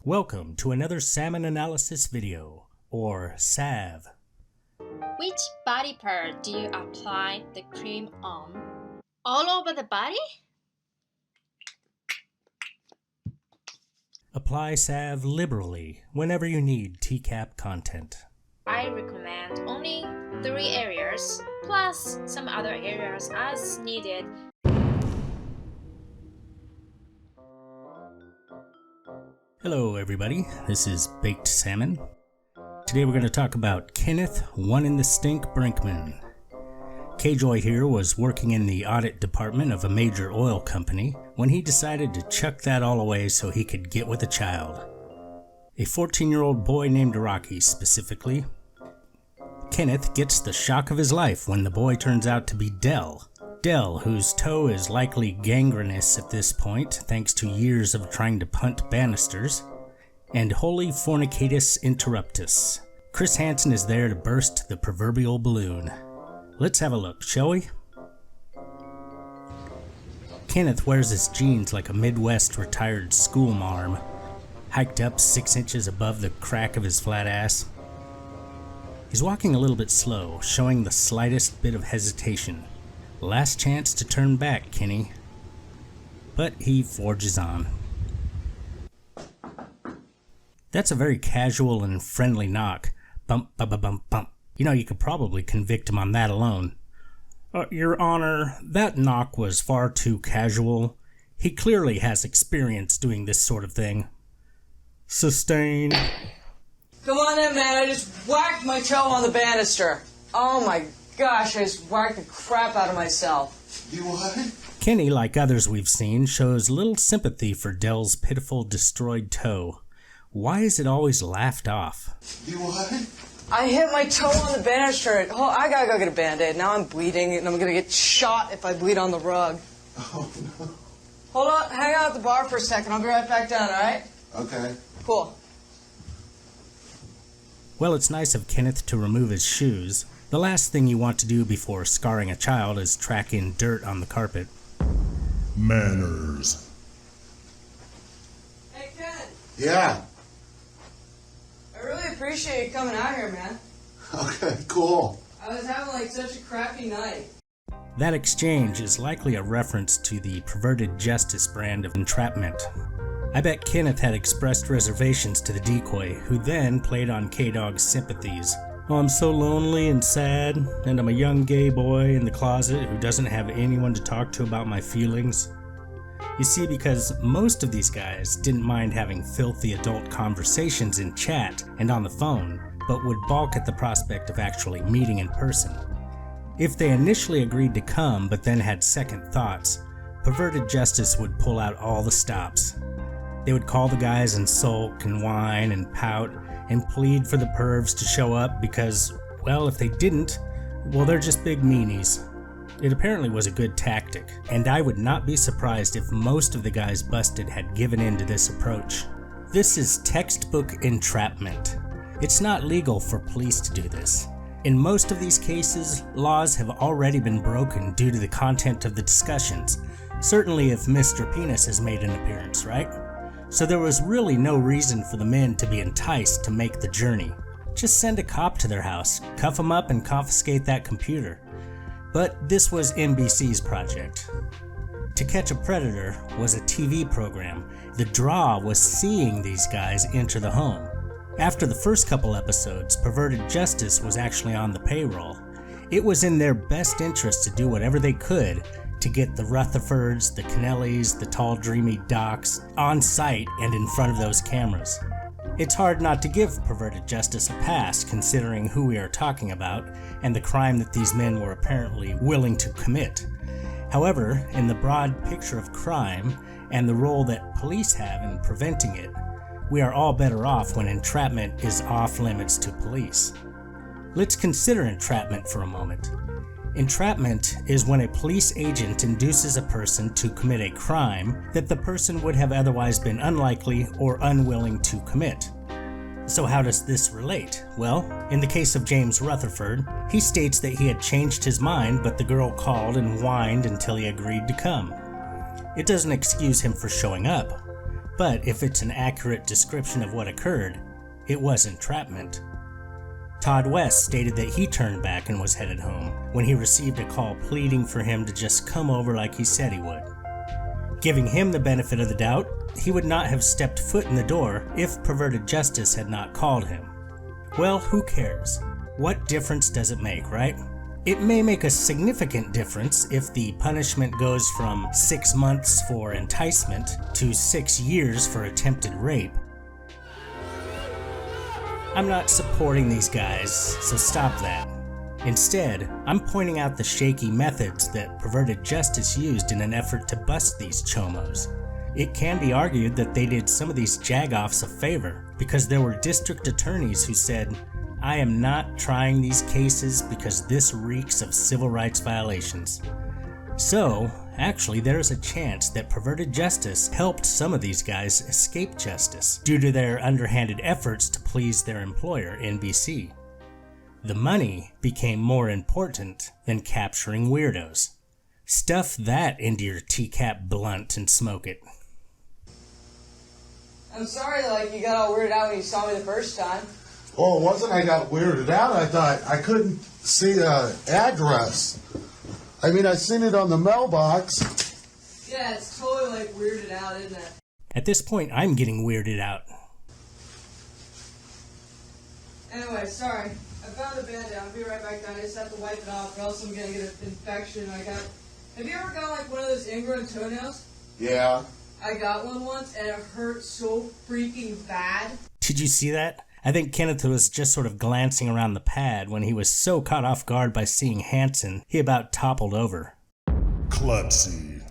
Welcome to another salmon analysis video, or SAV. Which body part do you apply the cream on? All over the body? Apply salve liberally whenever you need TCAP content. I recommend only 3 areas, plus some other areas as needed. Hello everybody, this is Baked Salmon. Today we're going to talk about Kenneth "One in the Stink" Brinkman. Decoy here was working in the audit department of a major oil company when he decided to chuck that all away so he could get with a child. A 14-year-old boy named Rocky specifically. Kenneth gets the shock of his life when the boy turns out to be Dell, whose toe is likely gangrenous at this point thanks to years of trying to punt banisters, and Holy Fornicatus Interruptus. Chris Hansen is there to burst the proverbial balloon. Let's have a look, shall we? Kenneth wears his jeans like a Midwest retired school marm, hiked up 6 inches above the crack of his flat ass. He's walking a little bit slow, showing the slightest bit of hesitation. Last chance to turn back, Kenny. But he forges on. That's a very casual and friendly knock. Bump, bump, bump, bump, bump. You know, you could probably convict him on that alone. Your Honor, that knock was far too casual. He clearly has experience doing this sort of thing. Sustained. Come on in, man. I just whacked my toe on the banister. Oh my gosh, I just whacked the crap out of myself. You what? Kenny, like others we've seen, shows little sympathy for Dell's pitiful destroyed toe. Why is it always laughed off? You what? I hit my toe on the banister. Oh, I gotta go get a Band-Aid. Now I'm bleeding, and I'm gonna get shot if I bleed on the rug. Oh, no. Hold on, hang out at the bar for a second. I'll be right back down, all right? Okay. Cool. Well, it's nice of Kenneth to remove his shoes. The last thing you want to do before scarring a child is track in dirt on the carpet. Manners. Hey, Ken. Yeah. I really appreciate you coming out here, man. Okay, cool. I was having such a crappy night. That exchange is likely a reference to the perverted justice brand of Entrapment. I bet Kenneth had expressed reservations to the Decoy, who then played on K-Dog's sympathies. Oh, I'm so lonely and sad, and I'm a young gay boy in the closet who doesn't have anyone to talk to about my feelings. You see, because most of these guys didn't mind having filthy adult conversations in chat and on the phone, but would balk at the prospect of actually meeting in person. If they initially agreed to come but then had second thoughts, perverted justice would pull out all the stops. They would call the guys and sulk and whine and pout and plead for the pervs to show up because, well, if they didn't, well, they're just big meanies. It apparently was a good tactic, and I would not be surprised if most of the guys busted had given in to this approach. This is textbook entrapment. It's not legal for police to do this. In most of these cases, laws have already been broken due to the content of the discussions, certainly if Mr. Penis has made an appearance, right? So there was really no reason for the men to be enticed to make the journey. Just send a cop to their house, cuff them up, and confiscate that computer. But this was NBC's project. To Catch a Predator was a TV program. The draw was seeing these guys enter the home. After the first couple episodes, perverted justice was actually on the payroll. It was in their best interest to do whatever they could to get the Rutherfords, the Kennellys, the tall dreamy Docs on site and in front of those cameras. It's hard not to give perverted justice a pass considering who we are talking about and the crime that these men were apparently willing to commit. However, in the broad picture of crime and the role that police have in preventing it, we are all better off when entrapment is off limits to police. Let's consider entrapment for a moment. Entrapment is when a police agent induces a person to commit a crime that the person would have otherwise been unlikely or unwilling to commit. So how does this relate? Well, in the case of James Rutherford, he states that he had changed his mind, but the girl called and whined until he agreed to come. It doesn't excuse him for showing up, But if it's an accurate description of what occurred, it was entrapment. Todd West stated that he turned back and was headed home when he received a call pleading for him to just come over like he said he would. Giving him the benefit of the doubt, he would not have stepped foot in the door if perverted justice had not called him. Well, who cares? What difference does it make, right? It may make a significant difference if the punishment goes from 6 months for enticement to 6 years for attempted rape. I'm not supporting these guys, so stop that. Instead, I'm pointing out the shaky methods that perverted justice used in an effort to bust these chomos. It can be argued that they did some of these jagoffs a favor, because there were district attorneys who said, "I am not trying these cases because this reeks of civil rights violations." So, actually there's a chance that perverted justice helped some of these guys escape justice due to their underhanded efforts to please their employer, NBC. The money became more important than capturing weirdos. Stuff that into your TCAP blunt and smoke it. I'm sorry, you got all weirded out when you saw me the first time. Oh, it wasn't I got weirded out. I thought I couldn't see the address. I mean, I seen it on the mailbox. Yeah, it's totally weirded out, isn't it? At this point, I'm getting weirded out. Anyway, sorry. I found the Band-Aid. I'll be right back down. I just have to wipe it off or else I'm gonna get an infection. Have you ever got one of those ingrown toenails? Yeah. I got one once and it hurt so freaking bad. Did you see that? I think Kenneth was just sort of glancing around the pad when he was so caught off guard by seeing Hansen, he about toppled over. Klutzy.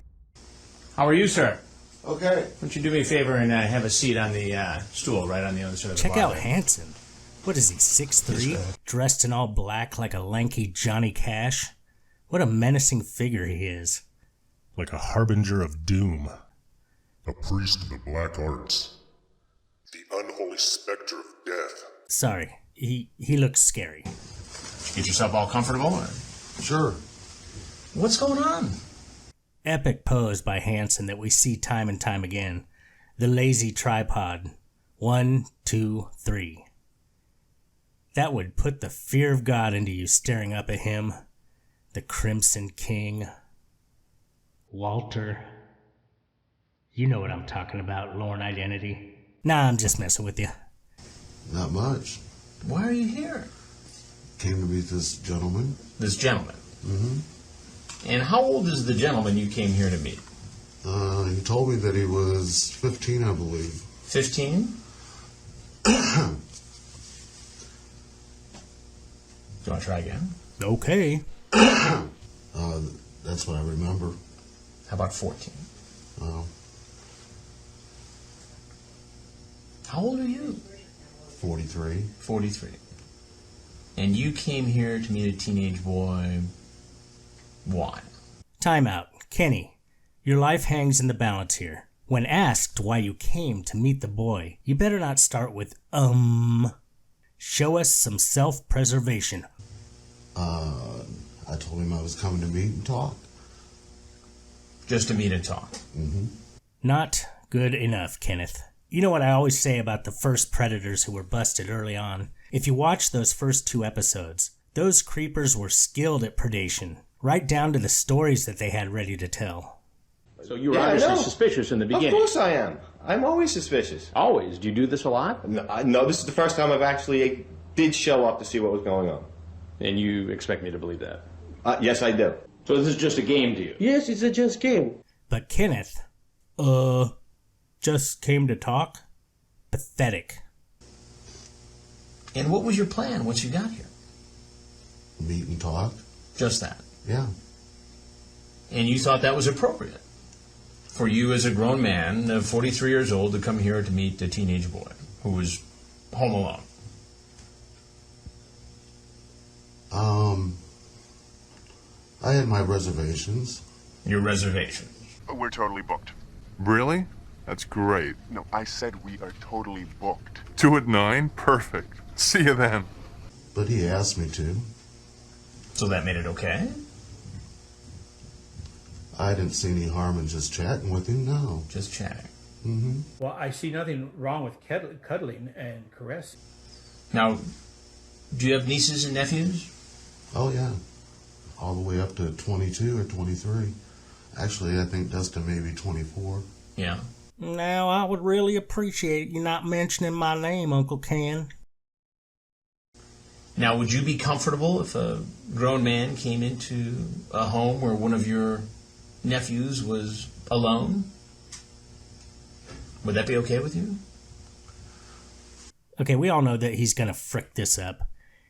How are you, sir? Okay. Why don't you do me a favor and have a seat on the stool right on the other side of the bar? Check out Hansen. What is he, 6'3"? Dressed in all black like a lanky Johnny Cash? What a menacing figure he is. Like a harbinger of doom. A priest of the black arts. The unholy specter of death. Sorry, he looks scary. Get yourself all comfortable? Or? Sure. What's going on? Epic pose by Hansen that we see time and time again. The lazy tripod. 1, 2, 3. That would put the fear of God into you staring up at him. The Crimson King. Walter. You know what I'm talking about, Lorne Identity. Nah, I'm just messing with you. Not much. Why are you here? Came to meet this gentleman. This gentleman? Mm-hmm. And how old is the gentleman you came here to meet? He told me that he was 15, I believe. 15? Do you want to try again? Okay. That's what I remember. How about 14? How old are you? 43. 43. And you came here to meet a teenage boy. Why? Time out. Kenny, your life hangs in the balance here. When asked why you came to meet the boy, you better not start with, Show us some self-preservation. I told him I was coming to meet and talk. Just to meet and talk? Mm-hmm. Not good enough, Kenneth. You know what I always say about the first predators who were busted early on? If you watch those first 2 episodes, those creepers were skilled at predation, right down to the stories that they had ready to tell. So you were obviously suspicious in the beginning. Of course I am. I'm always suspicious. Always? Do you do this a lot? No, this is the first time I've actually did show up to see what was going on. And you expect me to believe that? Yes, I do. So this is just a game to you? Yes, it's a just game. But Kenneth, just came to talk? Pathetic. And what was your plan once you got here? Meet and talk. Just that? Yeah. And you thought that was appropriate for you as a grown man of 43 years old to come here to meet a teenage boy who was home alone? I had my reservations. Your reservations? We're totally booked. Really? That's great. No, I said we are totally booked. 2 at 9? Perfect. See you then. But he asked me to. So that made it okay? I didn't see any harm in just chatting with him, no. Just chatting. Mm-hmm. Well, I see nothing wrong with cuddling and caressing. Now, do you have nieces and nephews? Oh, yeah. All the way up to 22 or 23. Actually, I think Dustin may be 24. Yeah. Now, I would really appreciate you not mentioning my name, Uncle Ken. Now, would you be comfortable if a grown man came into a home where one of your nephews was alone? Would that be okay with you? Okay, we all know that he's gonna frick this up.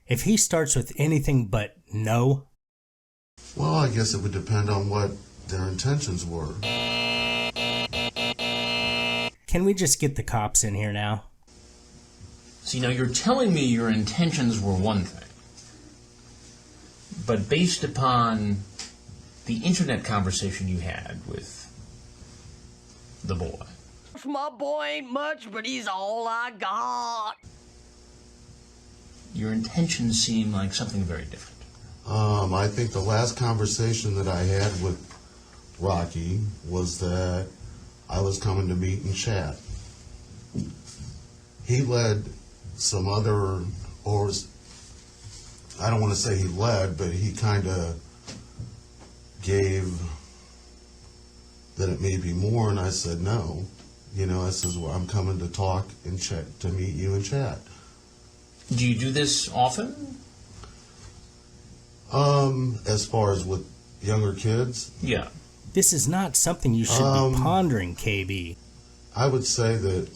If he starts with anything but no... Well, I guess it would depend on what their intentions were. Can we just get the cops in here now? See, now you're telling me your intentions were one thing, but based upon the internet conversation you had with the boy. My boy ain't much, but he's all I got. Your intentions seem like something very different. I think the last conversation that I had with Rocky was that I was coming to meet and chat. He led some other, or I don't want to say he led, but he kind of gave that it may be more, and I said no. You know, I says, well, I'm coming to talk and chat, to meet you and chat. Do you do this often? As far as with younger kids? Yeah. This is not something you should be pondering, KB. I would say that,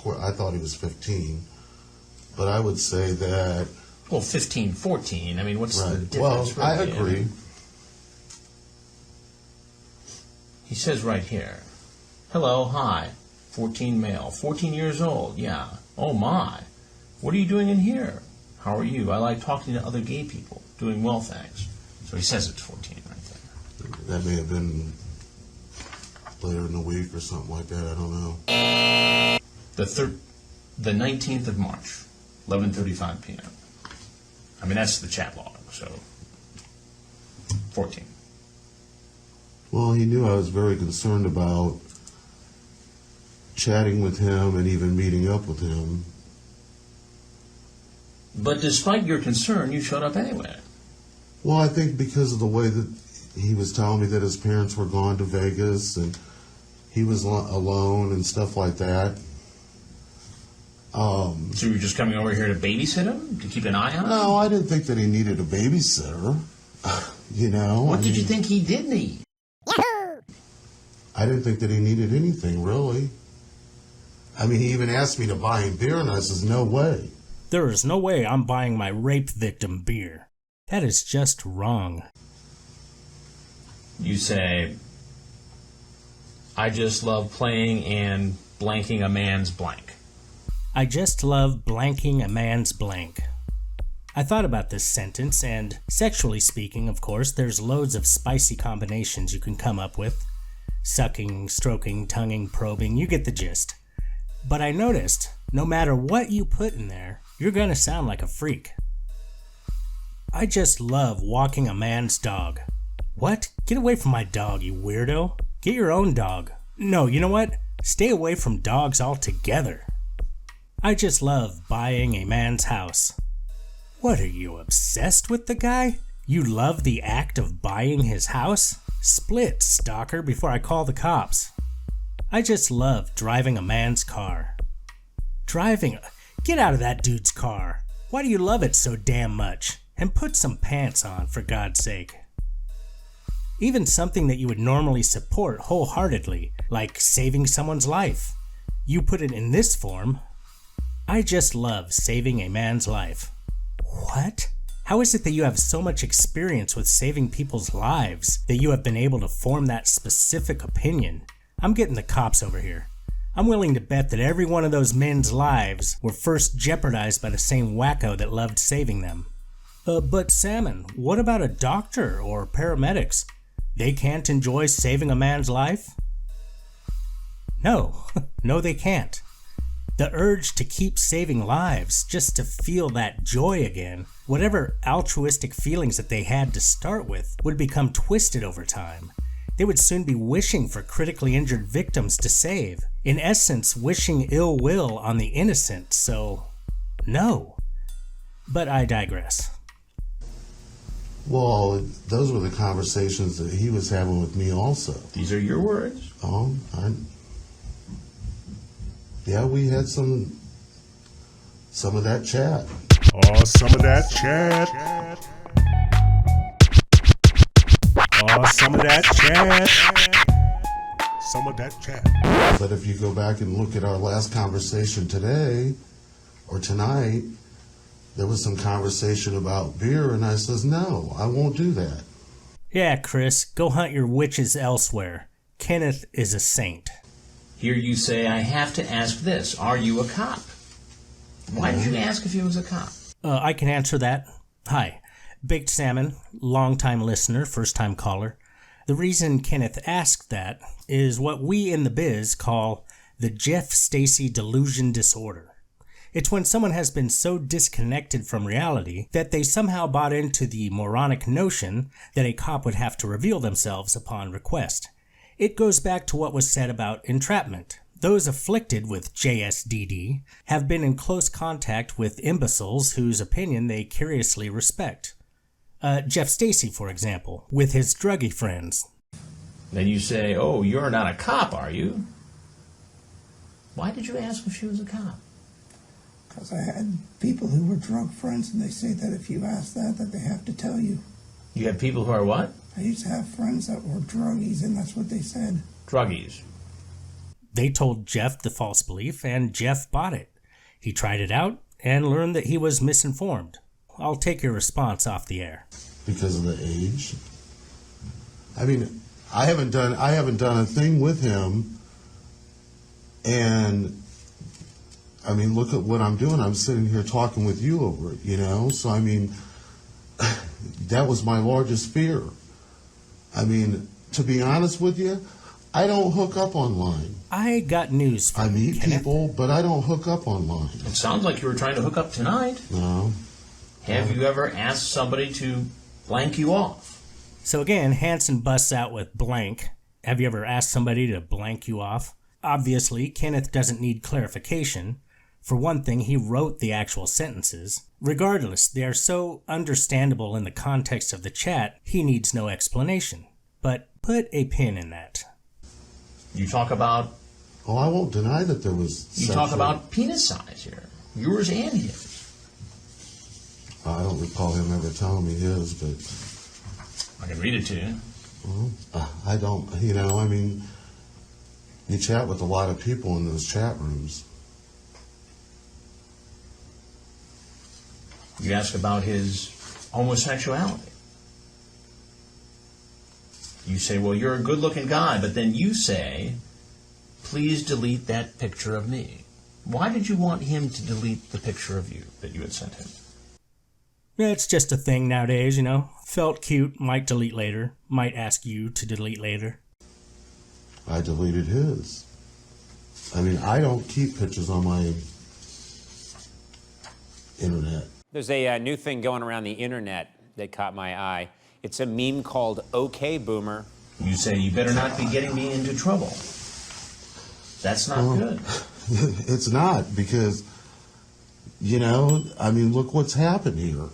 I thought he was 15, but I would say that... Well, 15, 14, I mean, what's the difference? Well, I agree. He says right here, hello, hi, 14 male, 14 years old, yeah, oh my, what are you doing in here? How are you? I like talking to other gay people, doing well, thanks. So he says it's 14 right there. That may have been later in the week or something like that, I don't know. The 19th of March, 11:35 p.m. I mean, that's the chat log, so 14. Well, he knew I was very concerned about chatting with him and even meeting up with him. But despite your concern, you showed up anyway. Well, I think because of the way that he was telling me that his parents were gone to Vegas and he was alone and stuff like that. So you were just coming over here to babysit him? To keep an eye on him? No, I didn't think that he needed a babysitter. You know? What did you think he did need? I didn't think that he needed anything, really. I mean, he even asked me to buy him beer, and I says, no way. There is no way I'm buying my rape victim beer. That is just wrong. You say, I just love playing and blanking a man's blank. I just love blanking a man's blank. I thought about this sentence, and sexually speaking, of course, there's loads of spicy combinations you can come up with. Sucking, stroking, tonguing, probing, you get the gist. But I noticed, no matter what you put in there, you're gonna sound like a freak. I just love walking a man's dog. What? Get away from my dog, you weirdo. Get your own dog. No, you know what? Stay away from dogs altogether. I just love buying a man's house. What are you, obsessed with the guy? You love the act of buying his house? Split, stalker, before I call the cops. I just love driving a man's car. Get out of that dude's car. Why do you love it so damn much? And put some pants on, for God's sake. Even something that you would normally support wholeheartedly, like saving someone's life. You put it in this form. I just love saving a man's life. What? How is it that you have so much experience with saving people's lives that you have been able to form that specific opinion? I'm getting the cops over here. I'm willing to bet that every one of those men's lives were first jeopardized by the same wacko that loved saving them. But Salmon, what about a doctor or paramedics? They can't enjoy saving a man's life? No, no they can't. The urge to keep saving lives, just to feel that joy again, whatever altruistic feelings that they had to start with, would become twisted over time. They would soon be wishing for critically injured victims to save. In essence, wishing ill will on the innocent, so no. But I digress. Well, those were the conversations that he was having with me also. These are your words? Yeah, we had some of that chat. Oh, some of that chat. Oh, some of that chat. Some of that chat. But if you go back and look at our last conversation today, or tonight, there was some conversation about beer, and I says, no, I won't do that. Yeah, Chris, go hunt your witches elsewhere. Kenneth is a saint. Here you say, I have to ask this. Are you a cop? Why did you ask if he was a cop? I can answer that. Hi, BakedSalmon, long-time listener, first-time caller. The reason Kenneth asked that is what we in the biz call the Jeff Stacy delusion disorder. It's when someone has been so disconnected from reality that they somehow bought into the moronic notion that a cop would have to reveal themselves upon request. It goes back to what was said about entrapment. Those afflicted with JSDD have been in close contact with imbeciles whose opinion they curiously respect. Jeff Stacy, for example, with his druggy friends. Then you say, oh, you're not a cop, are you? Why did you ask if she was a cop? Because I had people who were drug friends, and they say that if you ask that they have to tell you. You have people who are what? I used to have friends that were druggies, and that's what they said. Druggies. They told Jeff the false belief, and Jeff bought it. He tried it out and learned that he was misinformed. I'll take your response off the air. Because of the age? I mean, I haven't done a thing with him, and I mean, look at what I'm doing. I'm sitting here talking with you over it, you know? So, I mean, that was my largest fear. I mean, to be honest with you, I don't hook up online. I got news for you, I meet Kenneth. people, but I don't hook up online. It sounds like you were trying to hook up tonight. No. Have you ever asked somebody to blank you off? So again, Hansen busts out with blank. Have you ever asked somebody to blank you off? Obviously, Kenneth doesn't need clarification. For one thing, he wrote the actual sentences. Regardless, they are so understandable in the context of the chat, he needs no explanation. But put a pin in that. You talk about... Oh, I won't deny that there was... You talk about penis size here. Yours and his. I don't recall him ever telling me his, but... I can read it to you. Well, I don't, you know, I mean, you chat with a lot of people in those chat rooms. You ask about his homosexuality. You say, well, you're a good-looking guy, but then you say, please delete that picture of me. Why did you want him to delete the picture of you that you had sent him? It's just a thing nowadays, you know. Felt cute, might delete later. Might ask you to delete later. I deleted his. I mean, I don't keep pictures on my internet. There's a new thing going around the internet that caught my eye. It's a meme called OK Boomer. You say, you better not be getting me into trouble. That's not good. It's not, because, you know, I mean, look what's happened here.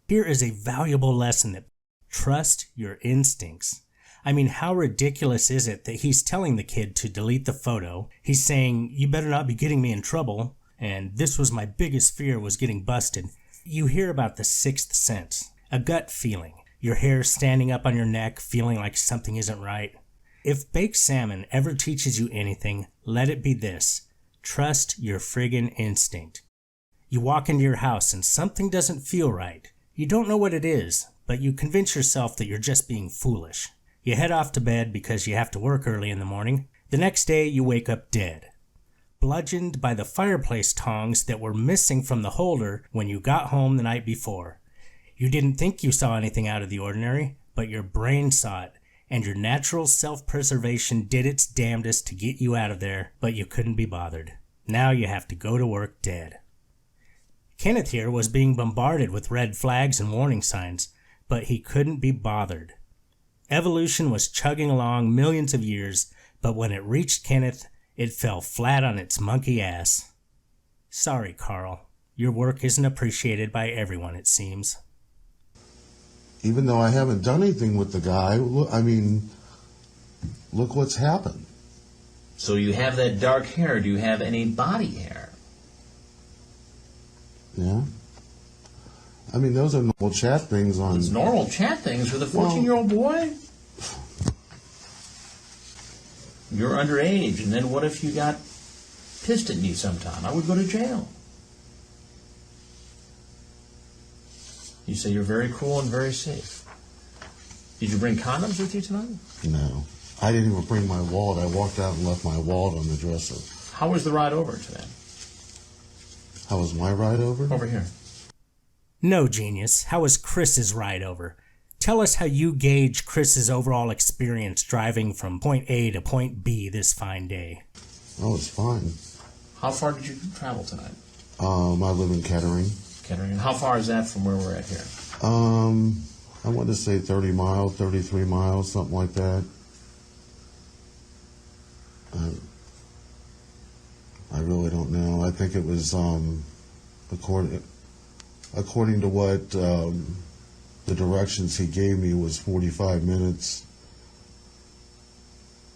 Here is a valuable lesson that trust your instincts. I mean, how ridiculous is it that he's telling the kid to delete the photo? He's saying, you better not be getting me in trouble, and this was my biggest fear, was getting busted. You hear about the sixth sense, a gut feeling, your hair standing up on your neck, feeling like something isn't right. If BakedSalmon ever teaches you anything, let it be this: trust your friggin' instinct. You walk into your house and something doesn't feel right. You don't know what it is, but you convince yourself that you're just being foolish. You head off to bed because you have to work early in the morning. The next day you wake up dead, bludgeoned by the fireplace tongs that were missing from the holder when you got home the night before. You didn't think you saw anything out of the ordinary, but your brain saw it, and your natural self-preservation did its damnedest to get you out of there, but you couldn't be bothered. Now you have to go to work dead. Kenneth here was being bombarded with red flags and warning signs, but he couldn't be bothered. Evolution was chugging along millions of years, but when it reached Kenneth, it fell flat on its monkey ass. Sorry, Carl. Your work isn't appreciated by everyone, it seems. Even though I haven't done anything with the guy, I mean, look what's happened. So you have that dark hair. Do you have any body hair? Yeah. I mean, those are normal chat things on... It's normal chat things for the 14-year-old boy? You're underage, and then what if you got pissed at me sometime? I would go to jail. You say you're very cool and very safe. Did you bring condoms with you tonight? No. I didn't even bring my wallet. I walked out and left my wallet on the dresser. How was the ride over today? How was my ride over? Over here. No, genius. How was Chris's ride over? Tell us how you gauge Chris's overall experience driving from point A to point B this fine day. Oh, it's fine. How far did you travel tonight? I live in Kettering. Kettering. How far is that from where we're at here? I want to say 30 miles, 33 miles, something like that. I really don't know. I think it was, according to what the directions he gave me was 45 minutes.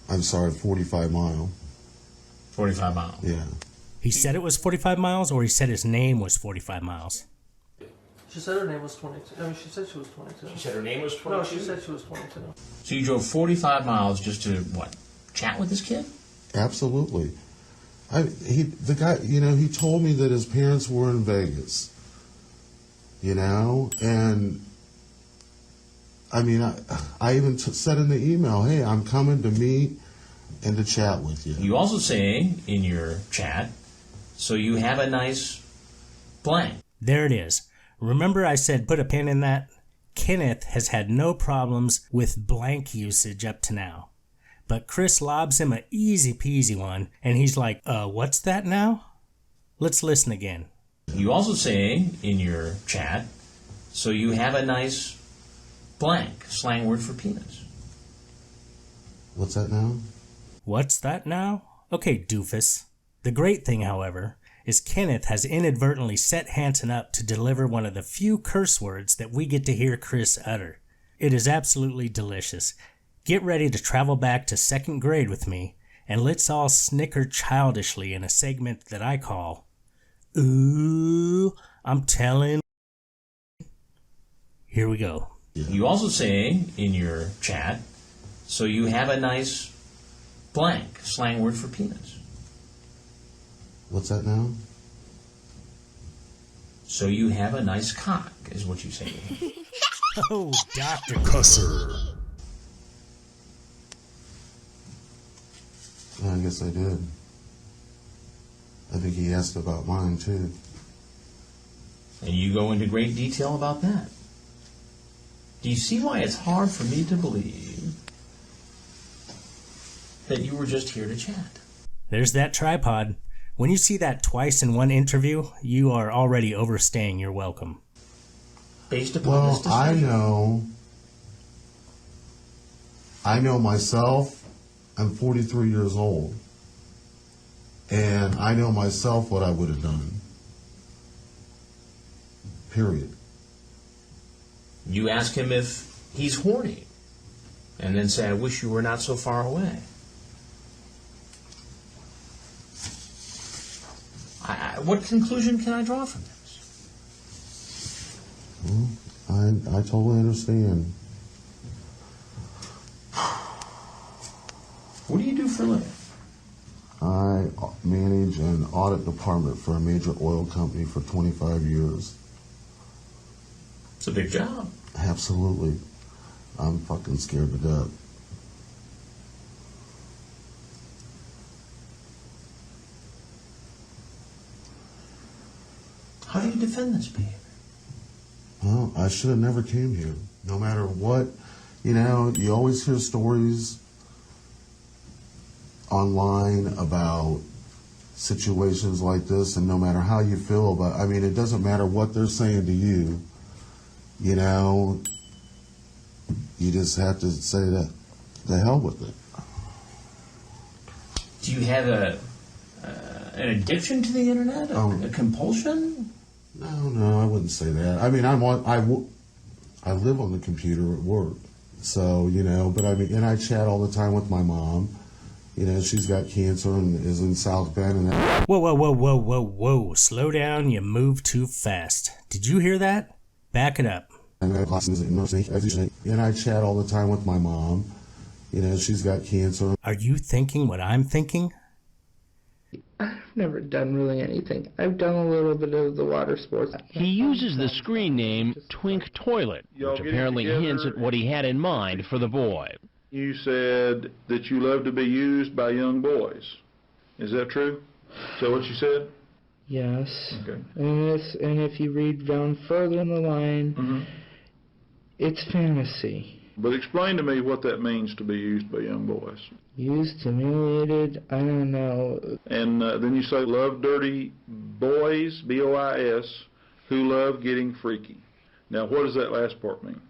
I'm sorry, 45 mile. 45 miles. Yeah. He said it was 45 miles, or he said his name was 45 miles? She said her name was 22. I mean, she said she was 22. She said her name was 22? No, she said she was 22. So you drove 45 miles just to, what, chat with this kid? Absolutely. The guy, you know, he told me that his parents were in Vegas, you know, and I mean, I even said in the email, hey, I'm coming to meet and to chat with you. You also say in your chat, so you have a nice blank. There it is. Remember I said put a pin in that? Kenneth has had no problems with blank usage up to now. But Chris lobs him an easy peasy one, and he's like, what's that now? Let's listen again. You also say in your chat, so you have a nice blank, slang word for penis. What's that now? What's that now? Okay, doofus. The great thing, however, is Kenneth has inadvertently set Hansen up to deliver one of the few curse words that we get to hear Chris utter. It is absolutely delicious. Get ready to travel back to 2nd grade with me, and let's all snicker childishly in a segment that I call, Ooh, I'm telling. Here we go. You also say in your chat, so you have a nice blank, slang word for penis. What's that now? So you have a nice cock, is what you say. Oh, Dr. Cusser. Yeah, I guess I did. I think he asked about mine, too. And you go into great detail about that. Do you see why it's hard for me to believe that you were just here to chat? There's that tripod. When you see that twice in one interview, you are already overstaying your welcome. Based upon this discussion. I know myself. I'm 43 years old. And I know myself what I would have done. Period. You ask him if he's horny, and then say, I wish you were not so far away. What conclusion can I draw from this? Well, I totally understand. What do you do for a living? I manage an audit department for a major oil company for 25 years. It's a big job. Absolutely. I'm fucking scared to death. How do you defend this behavior? Well, I should have never came here. No matter what, you know, you always hear stories online about situations like this, and no matter how you feel about, I mean, it doesn't matter what they're saying to you, you know, you just have to say that the hell with it. Do you have an addiction to the internet? A compulsion? No, I wouldn't say that. I mean, I live on the computer at work, so but I mean, and I chat all the time with my mom. She's got cancer and is in South Bend. And that. Whoa! Slow down. You move too fast. Did you hear that? Back it up. And I chat all the time with my mom. She's got cancer. Are you thinking what I'm thinking? I've never done really anything. I've done a little bit of the water sports. He uses the screen name Twink Toilet, which apparently hints at what he had in mind for the boy. You said that you love to be used by young boys. Is that true? Is that what you said? Yes. Okay. And if you read down further in the line, it's fantasy. But explain to me what that means to be used by young boys. Used, humiliated, I don't know. And then you say love dirty boys, B-O-I-S, who love getting freaky. Now, what does that last part mean?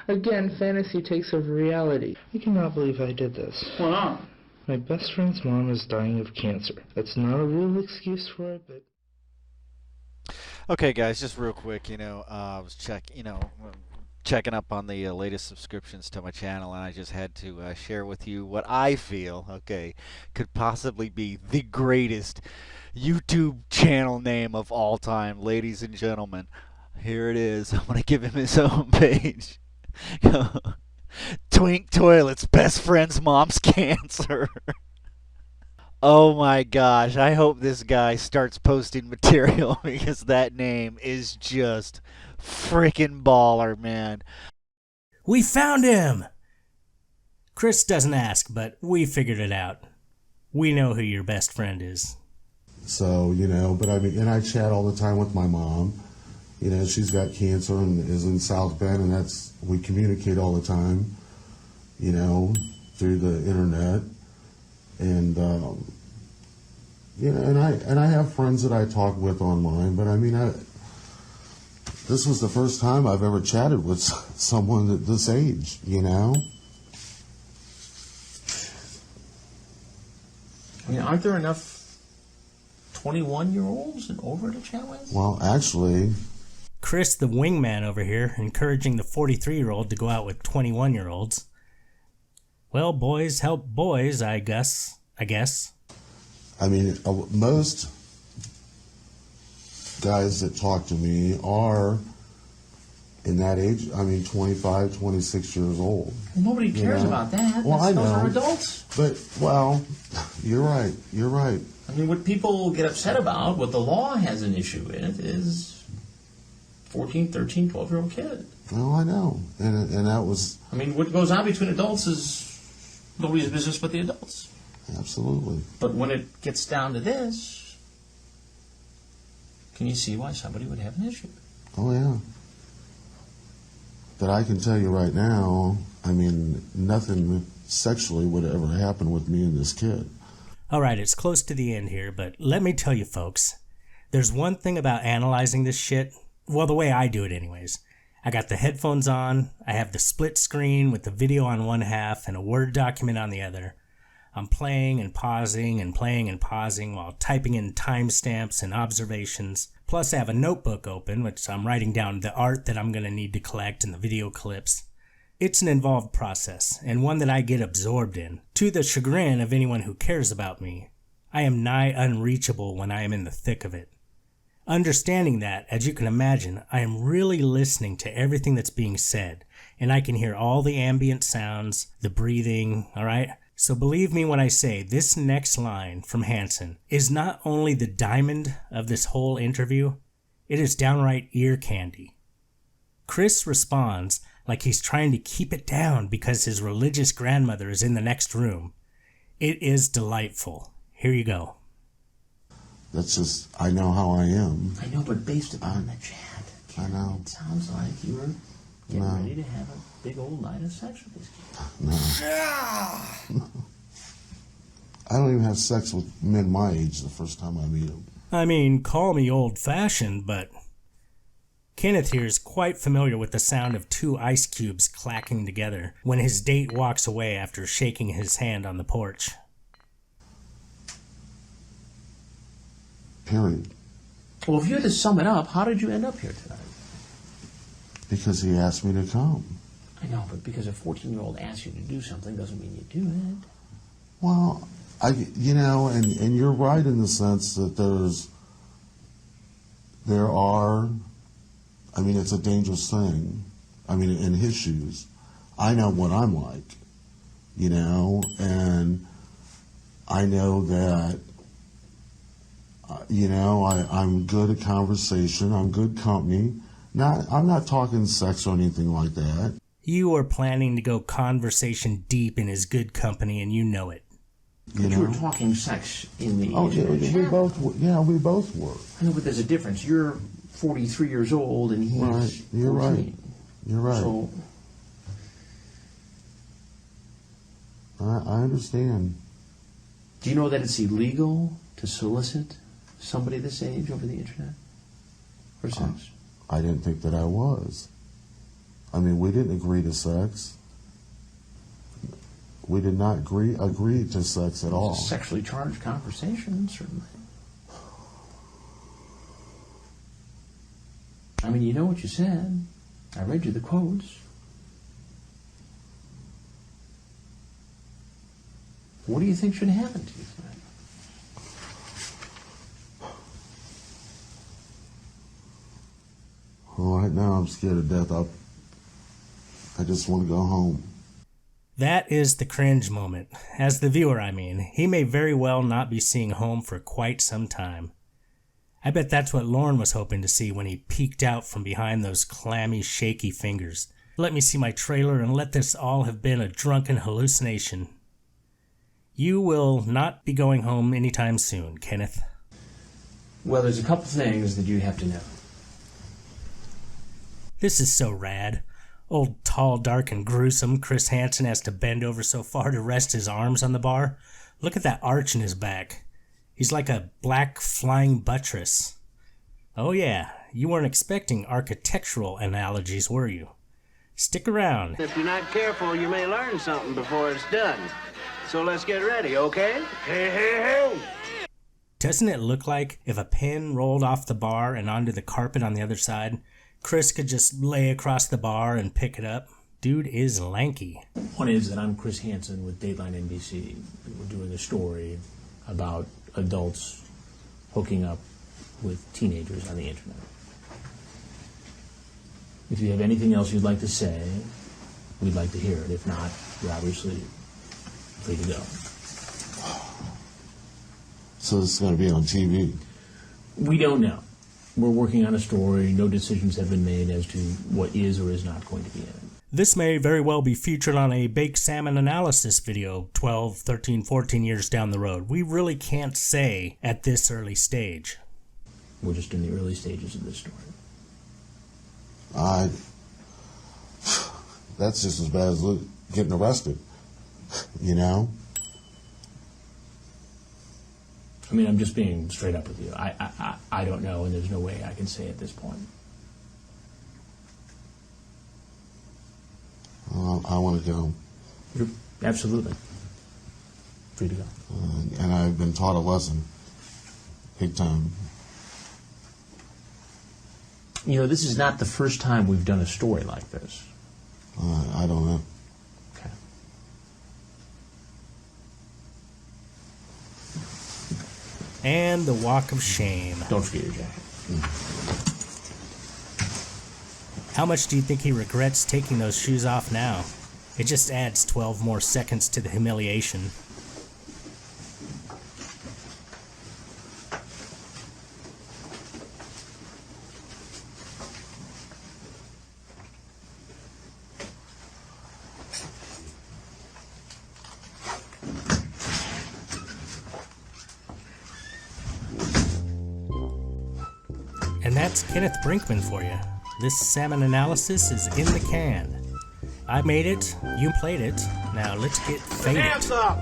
Again, fantasy takes over reality. I cannot believe I did this. Why not? My best friend's mom is dying of cancer. That's not a real excuse for it, but... Okay, guys, just real quick, I was checking up on the latest subscriptions to my channel, and I just had to share with you what I feel, could possibly be the greatest YouTube channel name of all time, ladies and gentlemen. Here it is. I'm going to give him his own page. Twink Toilet's best friend's mom's cancer. Oh my gosh, I hope this guy starts posting material because that name is just freaking baller, man. We found him! Chris doesn't ask, but we figured it out. We know who your best friend is. So, but I mean, and I chat all the time with my mom. She's got cancer and is in South Bend, and we communicate all the time, through the internet. And, and I have friends that I talk with online, but I mean, this was the first time I've ever chatted with someone at this age, I mean, aren't there enough 21-year-olds and over to chat with? Well, actually... Chris, the wingman over here, encouraging the 43-year-old to go out with 21-year-olds. Well, boys help boys, I guess. I mean, most guys that talk to me are in that age, 25, 26 years old. Well, nobody cares about that. Well, I know. Those are adults. But, well, you're right. I mean, what people get upset about, what the law has an issue with, is 14, 13, 12-year-old kid. Well, I know. And that was... I mean, what goes on between adults is nobody's business but the adults. Absolutely. But when it gets down to this, can you see why somebody would have an issue? Oh, yeah. But I can tell you right now, I mean, nothing sexually would ever happen with me and this kid. All right, it's close to the end here, but let me tell you folks, there's one thing about analyzing this shit, well, the way I do it anyways. I got the headphones on, I have the split screen with the video on one half and a Word document on the other. I'm playing and pausing and playing and pausing while typing in timestamps and observations. Plus I have a notebook open, which I'm writing down the art that I'm going to need to collect and the video clips. It's an involved process, and one that I get absorbed in, to the chagrin of anyone who cares about me. I am nigh unreachable when I am in the thick of it. Understanding that, as you can imagine, I am really listening to everything that's being said, and I can hear all the ambient sounds, the breathing, alright? So believe me when I say this next line from Hansen is not only the diamond of this whole interview, it is downright ear candy. Chris responds like he's trying to keep it down because his religious grandmother is in the next room. It is delightful. Here you go. That's just, I know how I am. I know, but based upon the chat, I know. It sounds like you were getting ready to have a big old night of sex with this kid. No. I don't even have sex with men my age the first time I meet them. I mean, call me old-fashioned, but Kenneth here is quite familiar with the sound of 2 ice cubes clacking together when his date walks away after shaking his hand on the porch. Period. Well, if you had to sum it up, how did you end up here tonight? Because he asked me to come. I know, but because a 14-year-old asks you to do something doesn't mean you do it. Well, and you're right in the sense that it's a dangerous thing. In his shoes, I know what I'm like, and I know that, I'm good at conversation, I'm good company. I'm not talking sex or anything like that. You were planning to go conversation deep in his good company, and you know it. You were talking sex in the... Oh, we both were. I know, but there's a difference. You're 43 years old, and he's right. You're 14. Right. You're right. So, I understand. Do you know that it's illegal to solicit somebody this age over the internet for sex? I didn't think that I was. We didn't agree to sex. We did not agree to sex at all. Sexually charged conversation, certainly. You know what you said. I read you the quotes. What do you think should happen to you tonight? Well, right now I'm scared to death. I just want to go home. That is the cringe moment. As the viewer, he may very well not be seeing home for quite some time. I bet that's what Lauren was hoping to see when he peeked out from behind those clammy, shaky fingers. Let me see my trailer and let this all have been a drunken hallucination. You will not be going home anytime soon, Kenneth. Well, there's a couple things that you have to know. This is so rad. Old tall, dark, and gruesome Chris Hansen has to bend over so far to rest his arms on the bar. Look at that arch in his back. He's like a black flying buttress. Oh yeah, you weren't expecting architectural analogies, were you? Stick around. If you're not careful, you may learn something before it's done. So let's get ready, okay? Hey, hey, hey! Doesn't it look like if a pin rolled off the bar and onto the carpet on the other side, Chris could just lay across the bar and pick it up? Dude is lanky. One is that I'm Chris Hansen with Dateline NBC. We're doing a story about adults hooking up with teenagers on the internet. If you have anything else you'd like to say, we'd like to hear it. If not, you're obviously free to go. So this is going to be on TV? We don't know. We're working on a story. No decisions have been made as to what is or is not going to be in it. This may very well be featured on a baked salmon analysis video 12, 13, 14 years down the road. We really can't say at this early stage. We're just in the early stages of this story. That's just as bad as getting arrested, you know? I'm just being straight up with you. I don't know, and there's no way I can say at this point. I want to go. Absolutely. Free to go. And I've been taught a lesson. Big time. This is not the first time we've done a story like this. I don't know. Okay. And the walk of shame. Don't forget your jacket. How much do you think he regrets taking those shoes off now? It just adds 12 more seconds to the humiliation. And that's Kenneth Brinkman for you. This salmon analysis is in the can. I made it, you played it, now let's get faded. Hands up!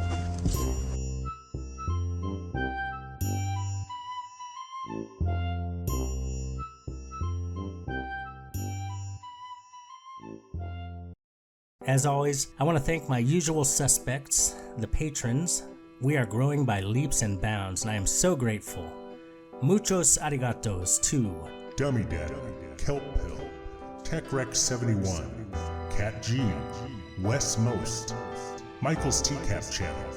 As always, I want to thank my usual suspects, the patrons. We are growing by leaps and bounds, and I am so grateful. Muchos arigatos to Dummy Daddy, Kelp Pill, TechRec 71, Cat G, Wes Most, Michael's TCAP channel,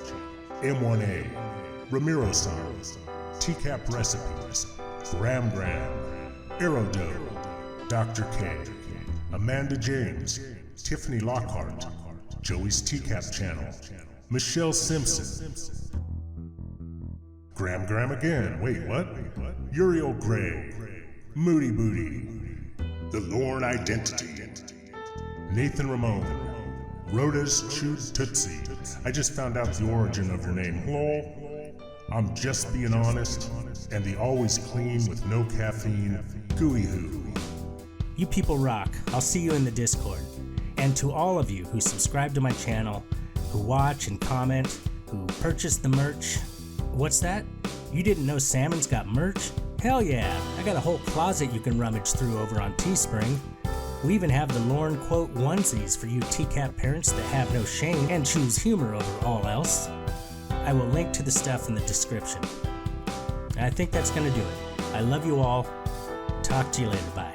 M1A, Ramiro-san, TCAP Recipes, Graham, Aerodo, Dr. K, Amanda James, Tiffany Lockhart, Joey's TCAP channel, Michelle Simpson, Graham again, wait, what? Uriel Gray, Moody Booty, The Lorne Identity, Nathan Ramon, Rhoda's Chewed Tootsie. I just found out the origin of your name, lol. I'm just being honest, and the always clean with no caffeine, Gooey Hoo. You people rock. I'll see you in the Discord. And to all of you who subscribe to my channel, who watch and comment, who purchase the merch. What's that? You didn't know Salmon's got merch? Hell yeah, I got a whole closet you can rummage through over on Teespring. We even have the Lorne quote onesies for you TCAP parents that have no shame and choose humor over all else. I will link to the stuff in the description. I think that's gonna do it. I love you all. Talk to you later, bye.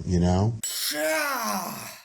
You know? Yeah.